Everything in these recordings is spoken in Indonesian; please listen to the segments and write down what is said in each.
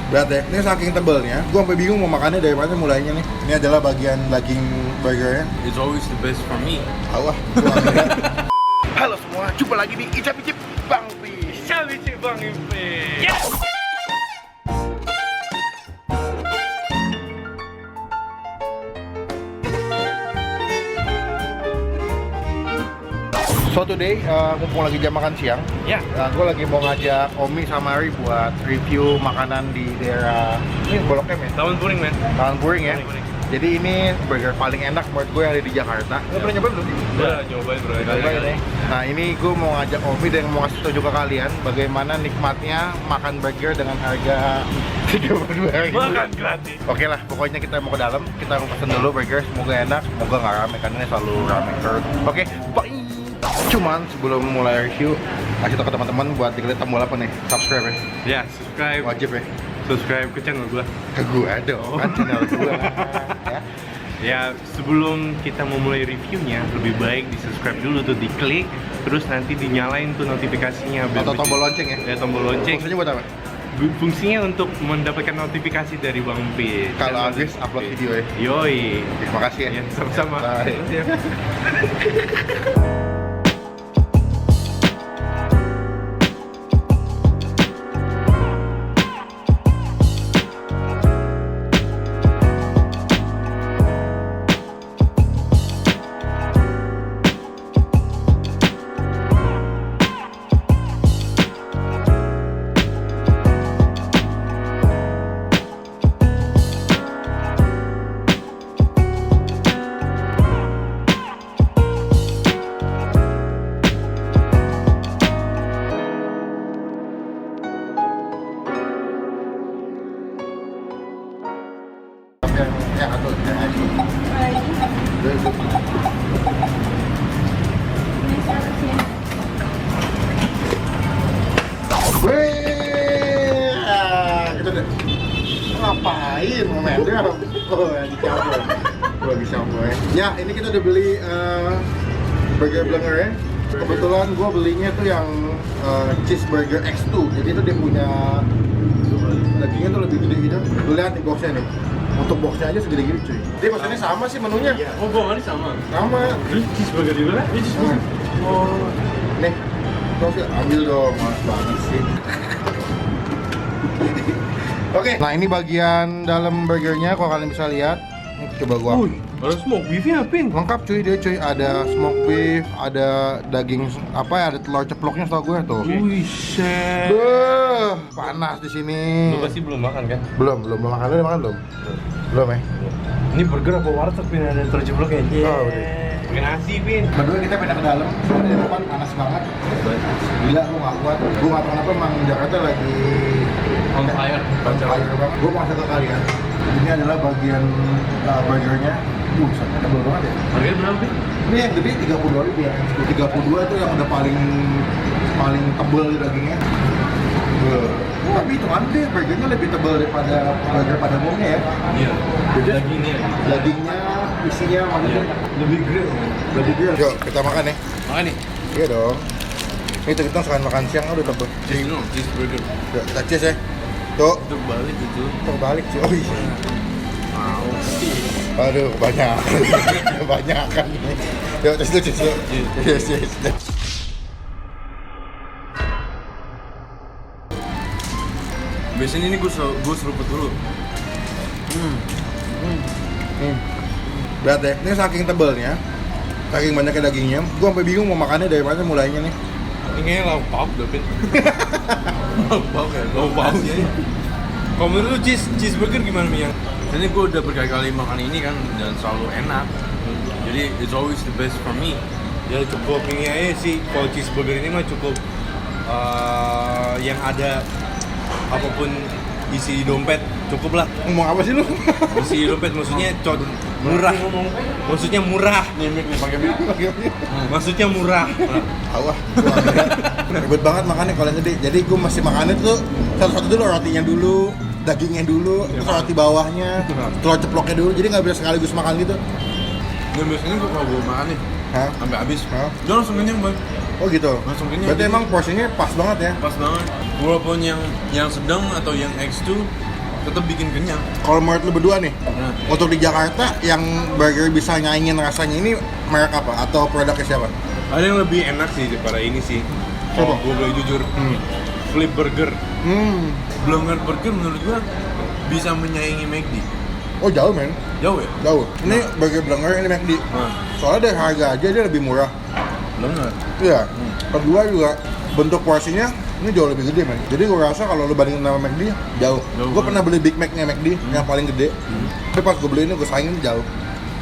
Berat ya, ini saking tebalnya, gue sampai bingung mau makannya dari mana mulainya nih. Ini adalah bagian daging burgernya. It's always the best for me. Awah. Halo semua, jumpa lagi di Icip-Icip Bang Pi. Icip-Icip Bang Pi. Yes! So today, mumpung lagi jam makan siang, Ya. gue lagi mau ngajak Omi sama Ari buat review makanan di daerah ini Blok M ya? Taman Puring, men. Taman Puring ya. Puring. Jadi ini burger paling enak menurut gue yang ada di Jakarta. Lo pernah nyobain belum? Udah nyobain, bro. Nyobain ya. Nah ini gue mau ngajak Omi dan mau ngasih tau juga kalian bagaimana nikmatnya makan burger dengan harga 32.000. Makan gratis. Oke lah, pokoknya kita mau ke dalam, kita mau pesen dulu burger, semoga enak, semoga nggak rame karena ini selalu rame terus. Oke, bye. Cuman sebelum mulai review, kasih tau ke teman-teman buat diklik tombol apa nih? Subscribe ya, Ya, subscribe. wajib ya. Subscribe ke channel gua. Ke gue dong, kan channel gue. Ya. Ya, sebelum kita mau mulai reviewnya, lebih baik di subscribe dulu tuh, diklik, terus nanti dinyalain tuh notifikasinya. biar Atau begitu- tombol lonceng ya. Ya, tombol lonceng. Fungsinya buat apa? Fungsinya untuk mendapatkan notifikasi dari Bang Pi. Kalau habis upload video ya. Yoi. Terima kasih ya. Ya, sama-sama. Bye. Ya, atau gitu deh. Ngapain mau mender? Oh, lagi campur. Lagi campur ya. Ya, ini kita udah beli burger blenger ya. Kebetulan gue belinya tuh yang cheeseburger X2. Jadi itu dia punya dagingnya tuh lebih gede gitu. Lu lihat nih boxnya nih. Untuk boxnya aja segede gini cuy. Dia maksudnya sama sih menunya. Oh, gua sama. Sama. Terus cheeseburger di mana? Ini cheeseburger. Oh. Nih. Terus ambil dong, males banget sih. Oke. Nah, ini bagian dalam burgernya kalau kalian bisa lihat. Ini coba gua. Ada smoke beefnya, Pin. Lengkap cuy dia cuy, ada smoke beef, ada daging apa ya, ada telur ceploknya setahu gue tuh. Wih, shit. Beuh, panas di sini. Lu pasti belum makan kan? Belum makan. Lu udah makan belum? Belum ya? Ini burger apa warteg, Pin? Ada telur ceplok ya? Oh, udah. Pakai nasi, Pin. Berdua kita pindah ke dalam, di depan panas banget. Gila, gue gak kuat. Gue gak tau kenapa emang Jakarta lagi On fire. on fire banget. Gue mau kasih ke kalian. Ini adalah bagian burgernya. Sangat tebal banget ya. Harganya berapa, Pin? Ini yang gede 32.000 ya. 32 itu yang udah paling tebal dagingnya. Tapi itu deh, burgernya lebih tebal daripada burger pada umumnya ya. Iya. Dagingnya. Dagingnya, isinya maksudnya Lebih grill. lebih grill. Yuk, kita makan ya. Makan nih. Iya dong. Ini kita sekalian makan siang udah tebel. Cheeseburger. Yuk, kita cheers ya. Tuh, Terbalik itu. terbalik sih. Oh iya. Mau sih. Aduh, kebanyakan. Kebanyakan nih. Yuk, cheers yuk. Cheers. Biasanya ini gue seruput dulu. Berat ya. Ini saking tebalnya, saking banyaknya dagingnya, gua sampai bingung mau makannya dari mana mulainya nih. Ini kayaknya lauk pauk dah, Pin. Lauk pauk ya? Lauk pauk ya. Kalau menurut lu cheeseburger gimana, Miyang? Ini gue udah berkali-kali makan ini kan, dan selalu enak. Jadi, it's always the best for me. Ya cukup ini aja sih, kalau cheeseburger ini mah cukup yang ada apapun isi dompet, cukup lah. Ngomong apa sih lu? Isi dompet maksudnya murah. Maksudnya murah. Nih pakai mic. Maksudnya murah. Awah, ribet banget makannya kalau yang gede. Jadi gue masih makannya tuh satu-satu dulu, rotinya dulu, dagingnya dulu, terus roti bawahnya, telur ceploknya dulu. Jadi nggak bisa sekaligus makan gitu. Dan biasanya gue kalau gue makan nih Hah? sampai habis, Hah? dia langsung kenyang, Bang. Oh gitu. Langsung kenyang. Berarti emang porsinya pas banget ya? Pas banget. Walaupun yang sedang atau yang X2 tetap bikin kenyang. Kalau menurut lu berdua nih, Nah. untuk di Jakarta yang burger bisa nyaingin rasanya ini merek apa? Atau produknya siapa? Ada yang lebih enak sih daripada ini sih. Kalau Coba. gue boleh jujur, Flip Burger, Blenger Burger menurut gue bisa menyaingi McD. Oh jauh men, Jauh ya? jauh. Ini burger Blenger, ini McD. Nah, Soalnya dari harga aja dia lebih murah. Blenger. Iya. Kedua juga bentuk porsinya ini jauh lebih gede men. Jadi gue rasa kalau lu bandingin sama McD jauh. Jauh Gue banget. pernah beli Big Mac-nya McD yang paling gede. Tapi pas gue beli ini gue saingin jauh.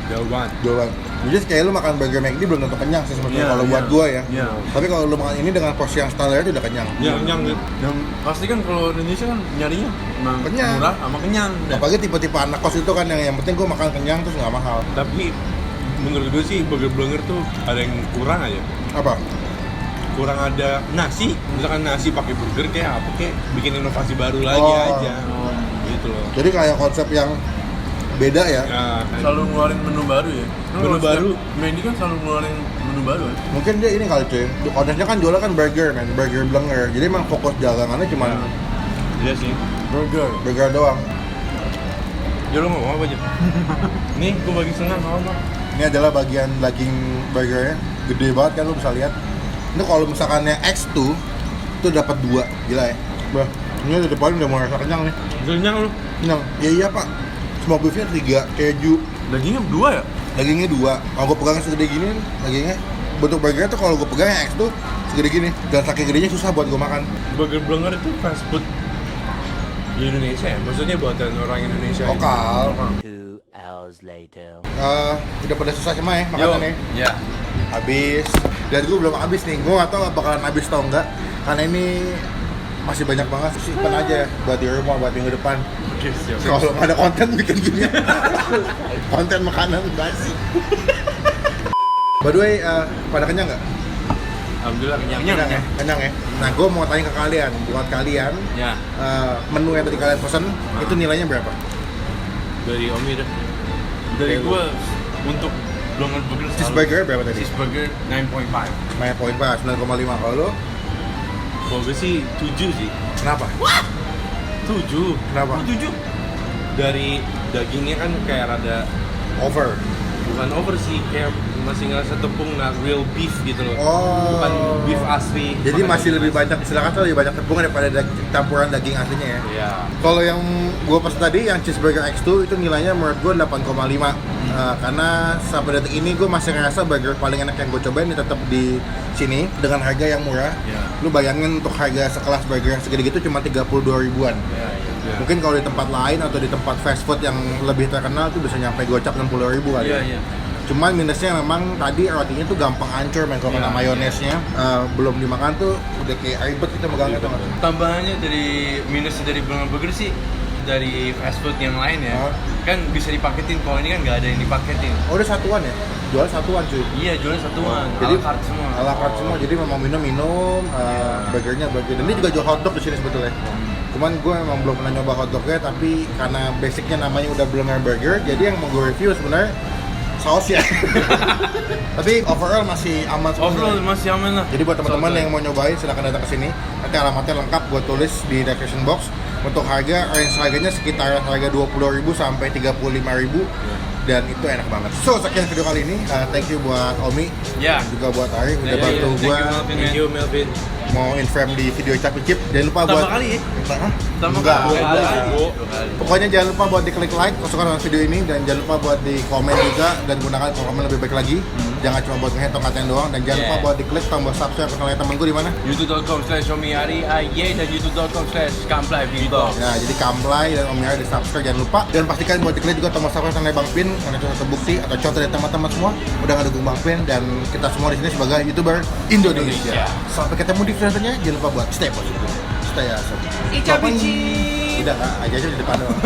Jauh banget. Jauh banget. Jadi kayak lu makan burger McD belum tentu kenyang sih sebetulnya Iya, kalau iya. buat gue ya. Iya. Tapi kalau lu makan ini dengan porsi yang standar itu udah kenyang. Ya, kenyang gitu. Yang pasti kan kalau Indonesia kan nyarinya memang Kenyang. murah sama kenyang. Dah. Apalagi tipe-tipe anak kos itu kan yang penting gue makan kenyang terus nggak mahal. Tapi menurut gue sih burger Blenger tuh ada yang kurang aja. Apa? Kurang ada nasi. Misalkan nasi pakai burger kayak apa kayak bikin inovasi baru lagi Oh. aja. Gitu loh. Jadi kayak konsep yang beda ya. Ya, Selalu ngeluarin menu baru ya. Menu baru. Mendy kan selalu ngeluarin menu baru ya. Mungkin dia ini kali cuy. Konsepnya kan jualnya kan burger men, burger Blenger. Jadi emang fokus dagangannya cuma Iya sih. Burger. burger doang. Ya lo ngomong apa aja? Nih, gue bagi setengah sama apa? Ini adalah bagian daging burgernya, gede banget kan lu bisa lihat. Ini kalau misalkannya X2 itu dapat 2, gila ya. Bah, ini dari depan udah mau rasa kenyang nih. Kenyang lu. Kenyang. Ya iya pak. Smoke beefnya 3, keju. Dagingnya dua ya? Dagingnya 2. Kalau gue pegang segede gini, dagingnya bentuk burgernya tuh kalau gue pegang yang X tuh segede gini. Dan saking gedenya susah buat gue makan. Burger Blenger itu fast food di Indonesia ya? Maksudnya buatan orang Indonesia. Lokal. 2 hours later. Udah pada susah semua ya makanannya. Ya. Habis. Dan gue belum habis nih. Gue gak tau bakalan habis atau enggak. Karena ini masih banyak banget simpen aja buat di rumah, buat minggu depan. Oke, siap. Kalau nggak ada konten bikin gini. Konten makanan basi. By the way, pada kenyang nggak? Alhamdulillah kenyang. Ya? Kenyang ya. Nah, gue mau tanya ke kalian, buat kalian, Ya, menu yang tadi kalian pesen itu nilainya berapa? dari Omi dah. Dari Dari gua untuk Blenger Burger selalu- Cheeseburger berapa tadi? Cheeseburger 9.5. 9.5, 9,5. Kalau lo, Kalau gue sih 7 sih. kenapa? 7. Kenapa? 7. Dari dagingnya kan kayak rada Over. bukan over sih, kayak masih ngerasa tepung nggak real beef gitu loh. Oh. Bukan beef asli. Jadi Makanya- masih lebih banyak, silakan tuh lebih banyak tepung daripada campuran daging aslinya ya. Iya. Kalau yang gue pesen tadi, yang cheeseburger X2 itu nilainya menurut gue 8,5. Karena sampai detik ini gue masih ngerasa burger paling enak yang gue cobain ini tetap di sini dengan harga yang murah. Iya. Lu bayangin untuk harga sekelas burger yang segede gitu cuma 32 ribuan. Iya, iya. Mungkin kalau di tempat lain atau di tempat fast food yang lebih terkenal tuh bisa nyampe gocap 60 ribu kali. Iya, iya. Cuman minusnya memang tadi rotinya tuh gampang hancur men, kalau kena Iya, mayonesnya belum dimakan tuh udah kayak ribet kita megangnya tuh. Tambahannya dari minusnya dari Blenger Burger sih dari fast food yang lain ya. Hah? Kan bisa dipaketin, kalau ini kan nggak ada yang dipaketin. Oh udah satuan ya? Jual satuan cuy. Iya, jualnya satuan. Jadi Ala carte semua. ala carte semua. Jadi memang minum, burgernya burger. Dan ini juga jual hotdog di sini sebetulnya. Cuman gue memang belum pernah nyoba hotdognya, tapi karena basicnya namanya udah Blenger Burger, jadi yang mau gue review sebenarnya saus ya. Tapi overall masih aman Overall sebenarnya. masih aman lah. Jadi buat teman-teman Soalnya- yang mau nyobain silahkan datang ke sini. Nanti alamatnya lengkap gue tulis di description box. Untuk harga, harganya sekitar harga 20.000 sampai 35.000 dan itu enak banget. So sekian video kali ini. Thank you buat Omi, Ya. dan juga buat Ari udah Ya, bantu ya. gue Thank you Melvin. mau in-frame di video Capit Chip. Jangan lupa Pertama buat kali ya? Hah? Pertama Enggak. kali. Enggak. Pokoknya jangan lupa buat diklik like kalau suka dengan video ini, dan jangan lupa buat di komen juga dan gunakan komen lebih baik lagi. Jangan cuma buat ngehead tongkatnya doang, dan jangan Yeah. lupa buat diklik tombol subscribe channel temen gue di mana. youtube.com/omiari dan youtube.com/kamplay.vlog. Ya, jadi Kamplay dan Om Yara di subscribe jangan lupa, dan pastikan buat diklik juga tombol subscribe channel Bang Pin karena itu terbukti atau contoh dari teman-teman semua udah ngedukung Bang Pin dan kita semua di sini sebagai YouTuber Indonesia. Sampai ketemu di video selanjutnya, jangan lupa buat stay positif, stay awesome. Ica bici. Udah, aja di depan doang.